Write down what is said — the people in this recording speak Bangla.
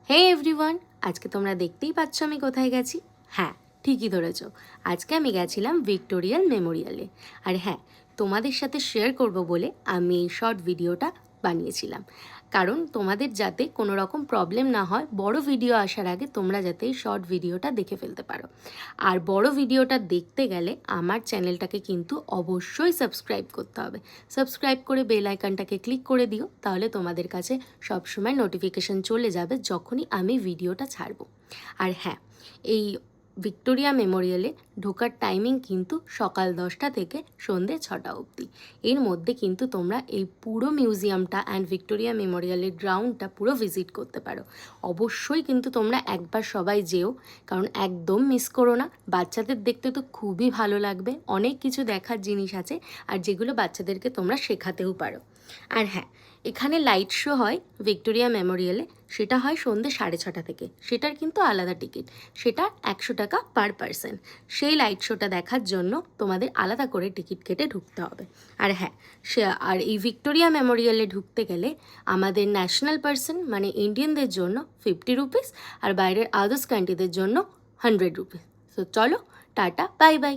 হে এভরিওয়ান, আজকে তোমরা দেখতেই পাচ্ছ আমি কোথায় গেছি। হ্যাঁ, ঠিকই ধরেছো, আজকে আমি গেছিলাম ভিক্টোরিয়াল মেমোরিয়ালে। আর হ্যাঁ, তোমাদের সাথে শেয়ার করব বলে আমি এই শর্ট ভিডিওটা বানিয়েছিলাম, কারণ তোমাদের যাতে কোনো রকম প্রবলেম না হয়, বড় ভিডিও আসার আগে তোমরা যাতে এই শর্ট ভিডিওটা দেখে ফেলতে পারো। আর বড় ভিডিওটা দেখতে গেলে আমার চ্যানেলটাকে কিন্তু অবশ্যই সাবস্ক্রাইব করতে হবে। সাবস্ক্রাইব করে বেল আইকনটাকে ক্লিক করে দিও, তাহলে তোমাদের কাছে সবসময় নোটিফিকেশান চলে যাবে যখনই আমি ভিডিওটা ছাড়বো। আর হ্যাঁ, এই ভিক্টোরিয়া মেমোরিয়ালে ঢোকার টাইমিং কিন্তু সকাল 10টা থেকে সন্ধ্যে 6টা অবধি। এর মধ্যে কিন্তু তোমরা এই পুরো মিউজিয়ামটা অ্যান্ড ভিক্টোরিয়া মেমোরিয়ালের গ্রাউন্ডটা পুরো ভিজিট করতে পারো। অবশ্যই কিন্তু তোমরা একবার সবাই যেও, কারণ একদম মিস করো না। বাচ্চাদের দেখতে তো খুবই ভালো লাগবে, অনেক কিছু দেখার জিনিস আছে আর যেগুলো বাচ্চাদেরকে তোমরা শেখাতেও পারো। আর হ্যাঁ, এখানে লাইট শো হয় ভিক্টোরিয়া মেমোরিয়ালে, সেটা হয় সন্ধ্যে 6:30 থেকে। সেটার কিন্তু আলাদা টিকিট, সেটা 100 টাকা পার পারসন। সেই লাইট শোটা দেখার জন্য তোমাদের আলাদা করে টিকিট কেটে ঢুকতে হবে। আর হ্যাঁ, আর এই ভিক্টোরিয়া মেমোরিয়ালে ঢুকতে গেলে আমাদের ন্যাশনাল পারসন মানে ইন্ডিয়ানদের জন্য 50 রুপিস আর বাইরের আদার্স কান্ট্রিদের জন্য 100 রুপিস। তো চলো, টাটা, বাই বাই।